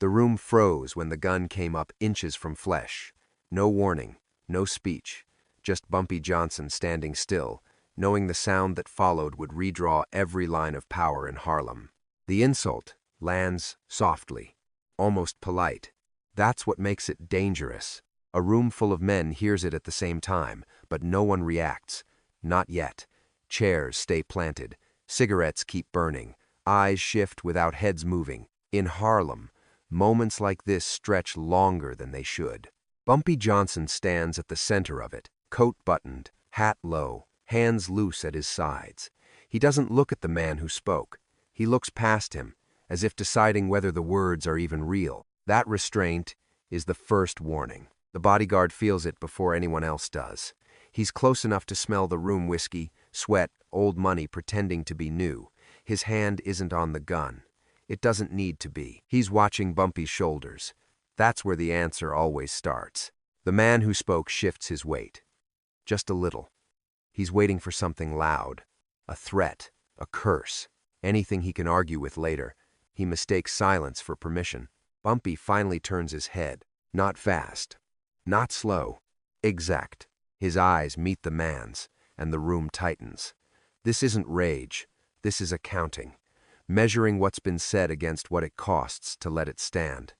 The room froze when the gun came up inches from flesh. No warning, no speech, just Bumpy Johnson standing still, knowing the sound that followed would redraw every line of power in Harlem. The insult lands softly, almost polite. That's what makes it dangerous. A room full of men hears it at the same time, but no one reacts. Not yet. Chairs stay planted. Cigarettes keep burning. Eyes shift without heads moving. In Harlem, moments like this stretch longer than they should. Bumpy Johnson stands at the center of it, coat buttoned, hat low, hands loose at his sides. He doesn't look at the man who spoke. He looks past him, as if deciding whether the words are even real. That restraint is the first warning. The bodyguard feels it before anyone else does. He's close enough to smell the room whiskey, sweat, old money pretending to be new. His hand isn't on the gun. It doesn't need to be. He's watching Bumpy's shoulders. That's where the answer always starts. The man who spoke shifts his weight. Just a little. He's waiting for something loud. A threat. A curse. Anything he can argue with later. He mistakes silence for permission. Bumpy finally turns his head. Not fast. Not slow. Exact. His eyes meet the man's, and the room tightens. This isn't rage. This is accounting. Measuring what's been said against what it costs to let it stand.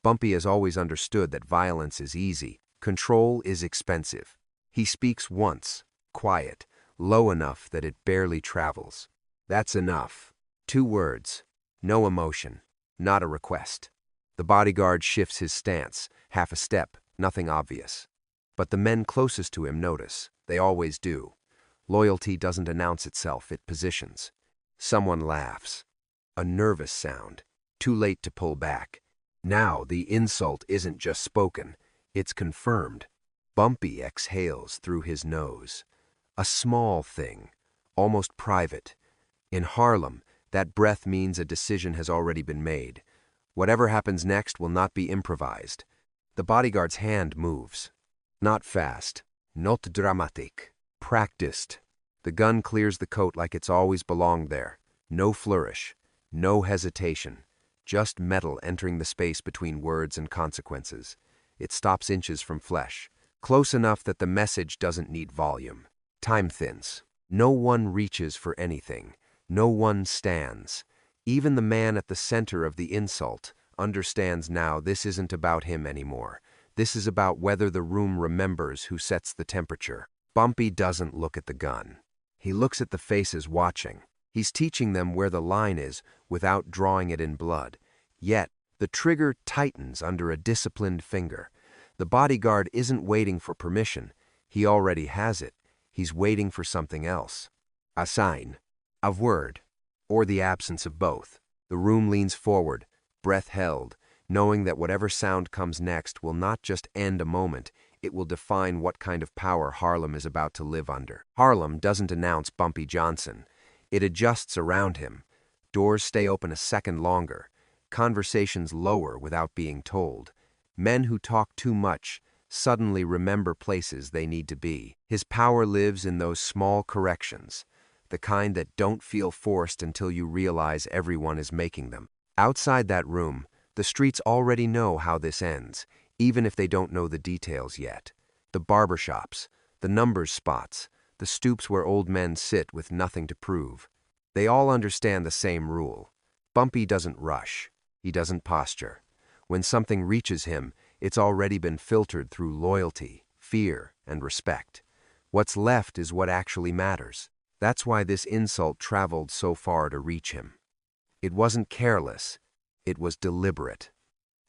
Bumpy has always understood that violence is easy. Control is expensive. He speaks once, quiet, low enough that it barely travels. That's enough. 2 words. No emotion. Not a request. The bodyguard shifts his stance, half a step, nothing obvious. But the men closest to him notice. They always do. Loyalty doesn't announce itself, it positions. Someone laughs. A nervous sound. Too late to pull back. Now the insult isn't just spoken, it's confirmed. Bumpy exhales through his nose. A small thing, almost private. In Harlem, that breath means a decision has already been made. Whatever happens next will not be improvised. The bodyguard's hand moves. Not fast. Not dramatic. Practiced. The gun clears the coat like it's always belonged there. No flourish. No hesitation. Just metal entering the space between words and consequences. It stops inches from flesh. Close enough that the message doesn't need volume. Time thins. No one reaches for anything. No one stands. Even the man at the center of the insult understands now this isn't about him anymore. This is about whether the room remembers who sets the temperature. Bumpy doesn't look at the gun. He looks at the faces watching. He's teaching them where the line is without drawing it in blood. Yet, the trigger tightens under a disciplined finger. The bodyguard isn't waiting for permission. He already has it. He's waiting for something else. A sign. A word. Or the absence of both. The room leans forward, breath held, knowing that whatever sound comes next will not just end a moment, it will define what kind of power Harlem is about to live under. Harlem doesn't announce Bumpy Johnson. It adjusts around him. Doors stay open a second longer. Conversations lower without being told. Men who talk too much suddenly remember places they need to be. His power lives in those small corrections, the kind that don't feel forced until you realize everyone is making them. Outside that room, the streets already know how this ends, even if they don't know the details yet. The barbershops, the numbers spots, the stoops where old men sit with nothing to prove. They all understand the same rule. Bumpy doesn't rush. He doesn't posture. When something reaches him, it's already been filtered through loyalty, fear, and respect. What's left is what actually matters. That's why this insult traveled so far to reach him. It wasn't careless. It was deliberate.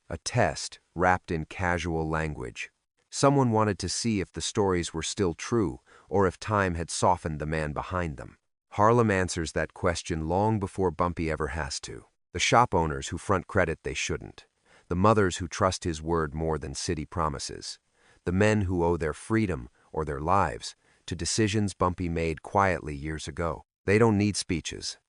A test wrapped in casual language. Someone wanted to see if the stories were still true or if time had softened the man behind them. Harlem answers that question long before Bumpy ever has to. The shop owners who front credit they shouldn't. The mothers who trust his word more than city promises. The men who owe their freedom or their lives to decisions Bumpy made quietly years ago. They don't need speeches.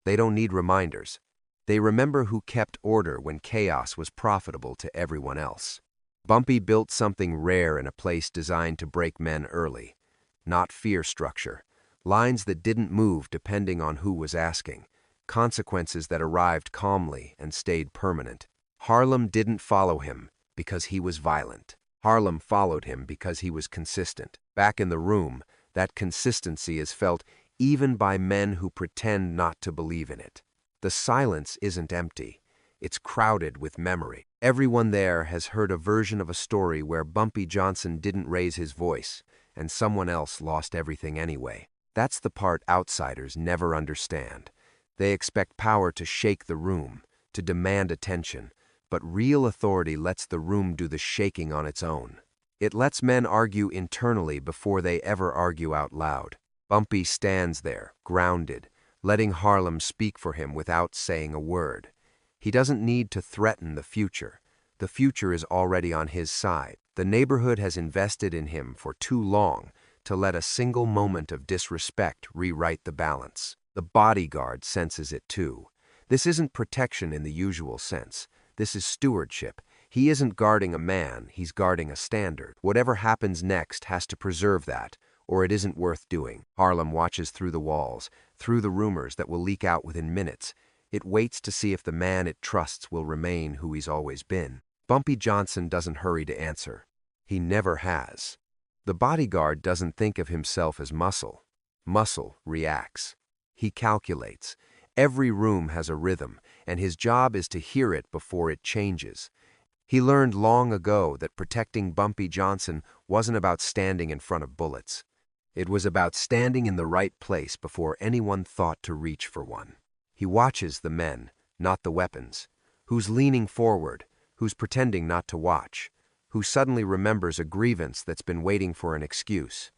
They don't need reminders. They remember who kept order when chaos was profitable to everyone else. Bumpy built something rare in a place designed to break men early. Not fear structure. Lines that didn't move depending on who was asking. Consequences that arrived calmly and stayed permanent. Harlem didn't follow him because he was violent. Harlem followed him because he was consistent. Back in the room, that consistency is felt even by men who pretend not to believe in it. The silence isn't empty. It's crowded with memory. Everyone there has heard a version of a story where Bumpy Johnson didn't raise his voice, and someone else lost everything anyway. That's the part outsiders never understand. They expect power to shake the room, to demand attention, but real authority lets the room do the shaking on its own. It lets men argue internally before they ever argue out loud. Bumpy stands there, grounded, letting Harlem speak for him without saying a word. He doesn't need to threaten the future. The future is already on his side. The neighborhood has invested in him for too long to let a single moment of disrespect rewrite the balance. The bodyguard senses it too. This isn't protection in the usual sense. This is stewardship. He isn't guarding a man, he's guarding a standard. Whatever happens next has to preserve that, or it isn't worth doing. Harlem watches through the walls, through the rumors that will leak out within minutes. It waits to see if the man it trusts will remain who he's always been. Bumpy Johnson doesn't hurry to answer. He never has. The bodyguard doesn't think of himself as muscle. Muscle reacts. He calculates. Every room has a rhythm, and his job is to hear it before it changes. He learned long ago that protecting Bumpy Johnson wasn't about standing in front of bullets. It was about standing in the right place before anyone thought to reach for one. He watches the men, not the weapons. Who's leaning forward, who's pretending not to watch, who suddenly remembers a grievance that's been waiting for an excuse.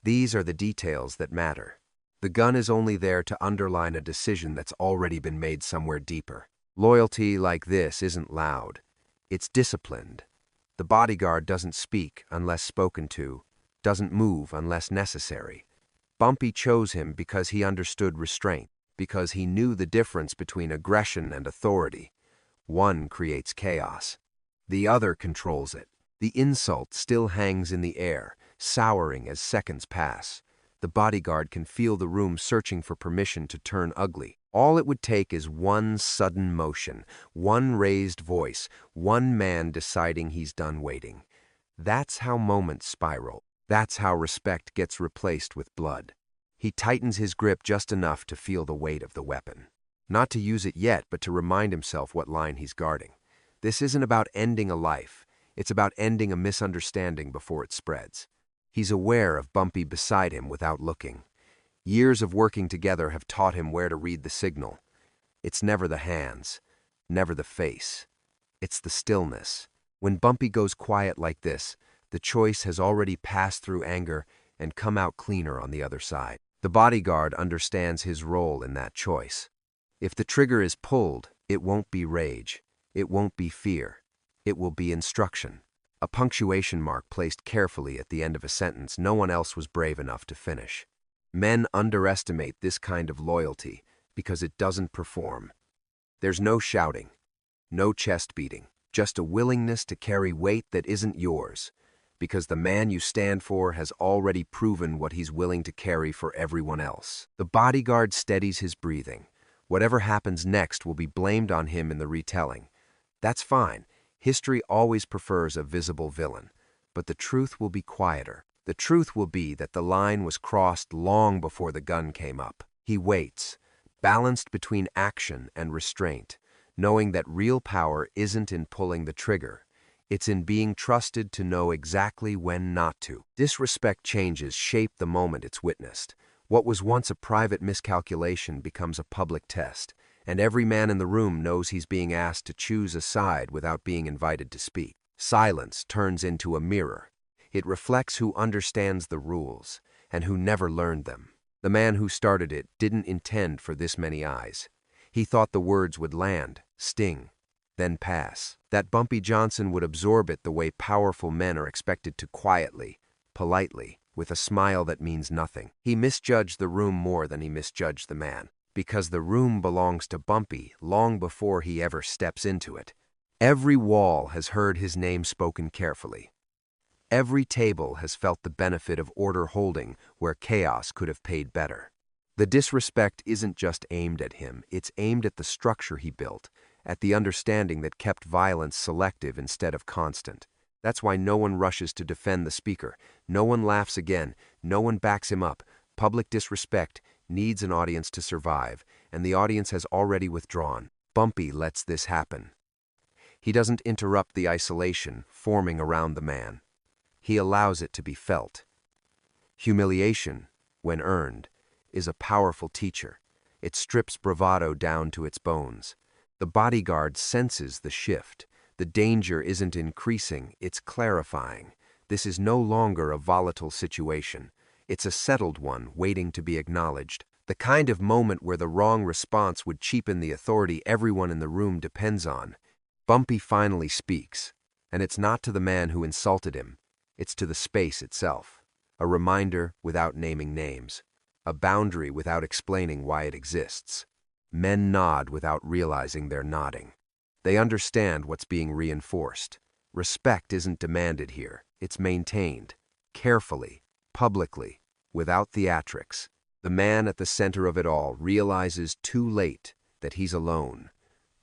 These are the details that matter. The gun is only there to underline a decision that's already been made somewhere deeper. Loyalty like this isn't loud. It's disciplined. The bodyguard doesn't speak unless spoken to, doesn't move unless necessary. Bumpy chose him because he understood restraint, because he knew the difference between aggression and authority. One creates chaos. The other controls it. The insult still hangs in the air, souring as seconds pass. The bodyguard can feel the room searching for permission to turn ugly. All it would take is one sudden motion, one raised voice, one man deciding he's done waiting. That's how moments spiral. That's how respect gets replaced with blood. He tightens his grip just enough to feel the weight of the weapon. Not to use it yet, but to remind himself what line he's guarding. This isn't about ending a life. It's about ending a misunderstanding before it spreads. He's aware of Bumpy beside him without looking. Years of working together have taught him where to read the signal. It's never the hands, never the face. It's the stillness. When Bumpy goes quiet like this, the choice has already passed through anger and come out cleaner on the other side. The bodyguard understands his role in that choice. If the trigger is pulled, it won't be rage. It won't be fear. It will be instruction. A punctuation mark placed carefully at the end of a sentence no one else was brave enough to finish. Men underestimate this kind of loyalty because it doesn't perform. There's no shouting, no chest beating, just a willingness to carry weight that isn't yours, because the man you stand for has already proven what he's willing to carry for everyone else. The bodyguard steadies his breathing. Whatever happens next will be blamed on him in the retelling. That's fine. History always prefers a visible villain, but the truth will be quieter. The truth will be that the line was crossed long before the gun came up. He waits, balanced between action and restraint, knowing that real power isn't in pulling the trigger. It's in being trusted to know exactly when not to. Disrespect changes shape the moment it's witnessed. What was once a private miscalculation becomes a public test, and every man in the room knows he's being asked to choose a side without being invited to speak. Silence turns into a mirror. It reflects who understands the rules and who never learned them. The man who started it didn't intend for this many eyes. He thought the words would land, sting, then pass. That Bumpy Johnson would absorb it the way powerful men are expected to quietly, politely, with a smile that means nothing. He misjudged the room more than he misjudged the man, because the room belongs to Bumpy long before he ever steps into it. Every wall has heard his name spoken carefully. Every table has felt the benefit of order holding where chaos could have paid better. The disrespect isn't just aimed at him, it's aimed at the structure he built, at the understanding that kept violence selective instead of constant. That's why no one rushes to defend the speaker, no one laughs again, no one backs him up. Public disrespect needs an audience to survive, and the audience has already withdrawn. Bumpy lets this happen. He doesn't interrupt the isolation forming around the man. He allows it to be felt. Humiliation, when earned, is a powerful teacher. It strips bravado down to its bones. The bodyguard senses the shift. The danger isn't increasing, it's clarifying. This is no longer a volatile situation. It's a settled one waiting to be acknowledged. The kind of moment where the wrong response would cheapen the authority everyone in the room depends on. Bumpy finally speaks, and it's not to the man who insulted him. It's to the space itself. A reminder without naming names. A boundary without explaining why it exists. Men nod without realizing they're nodding. They understand what's being reinforced. Respect isn't demanded here. It's maintained. Carefully, publicly, without theatrics. The man at the center of it all realizes too late that he's alone.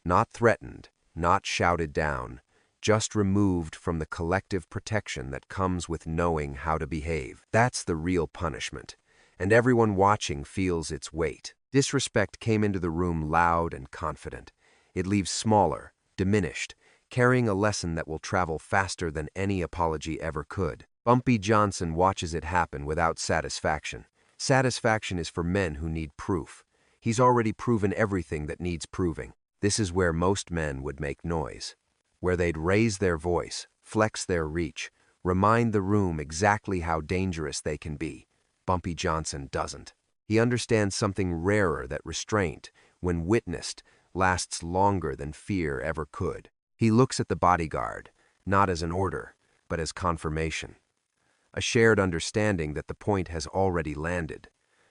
Not threatened, not shouted down, just removed from the collective protection that comes with knowing how to behave. That's the real punishment, and everyone watching feels its weight. Disrespect came into the room loud and confident. It leaves smaller, diminished, carrying a lesson that will travel faster than any apology ever could. Bumpy Johnson watches it happen without satisfaction. Satisfaction is for men who need proof. He's already proven everything that needs proving. This is where most men would make noise, where they'd raise their voice, flex their reach, remind the room exactly how dangerous they can be. Bumpy Johnson doesn't. He understands something rarer, that restraint, when witnessed, lasts longer than fear ever could. He looks at the bodyguard, not as an order, but as confirmation. A shared understanding that the point has already landed.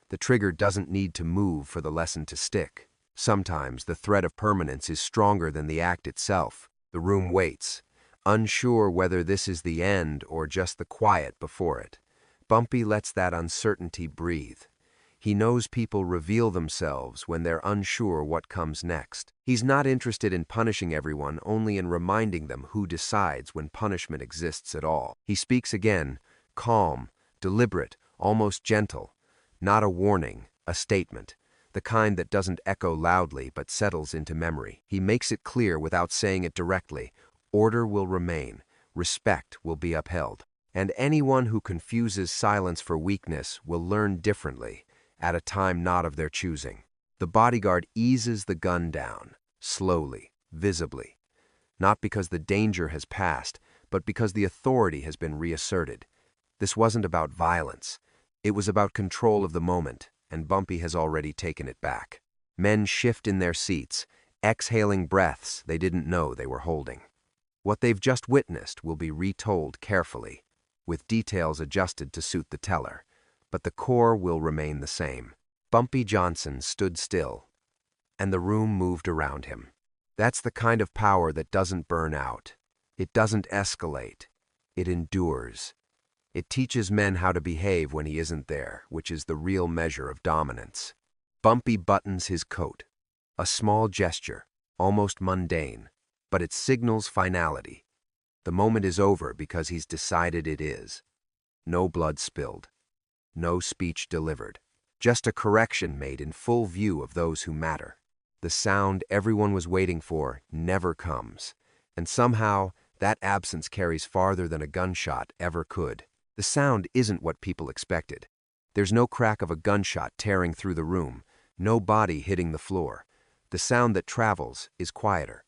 The trigger doesn't need to move for the lesson to stick. Sometimes the threat of permanence is stronger than the act itself. The room waits, unsure whether this is the end or just the quiet before it. Bumpy lets that uncertainty breathe. He knows people reveal themselves when they're unsure what comes next. He's not interested in punishing everyone, only in reminding them who decides when punishment exists at all. He speaks again, calm, deliberate, almost gentle. Not a warning, a statement. The kind that doesn't echo loudly but settles into memory. He makes it clear without saying it directly. Order will remain. Respect will be upheld. And anyone who confuses silence for weakness will learn differently, at a time not of their choosing. The bodyguard eases the gun down, slowly, visibly. Not because the danger has passed, but because the authority has been reasserted. This wasn't about violence. It was about control of the moment, and Bumpy has already taken it back. Men shift in their seats, exhaling breaths they didn't know they were holding. What they've just witnessed will be retold carefully, with details adjusted to suit the teller, but the core will remain the same. Bumpy Johnson stood still, and the room moved around him. That's the kind of power that doesn't burn out. It doesn't escalate. It endures. It teaches men how to behave when he isn't there, which is the real measure of dominance. Bumpy buttons his coat. A small gesture, almost mundane, but it signals finality. The moment is over because he's decided it is. No blood spilled. No speech delivered. Just a correction made in full view of those who matter. The sound everyone was waiting for never comes, and somehow that absence carries farther than a gunshot ever could. The sound isn't what people expected. There's no crack of a gunshot tearing through the room, no body hitting the floor. The sound that travels is quieter.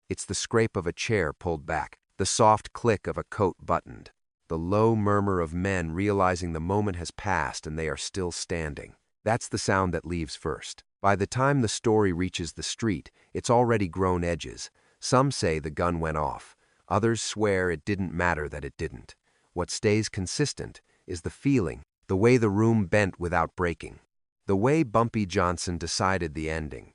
It's the scrape of a chair pulled back, the soft click of a coat buttoned, the low murmur of men realizing the moment has passed and they are still standing. That's the sound that leaves first. By the time the story reaches the street, it's already grown edges. Some say the gun went off. Others swear it didn't matter that it didn't. What stays consistent is the feeling, the way the room bent without breaking, the way Bumpy Johnson decided the ending.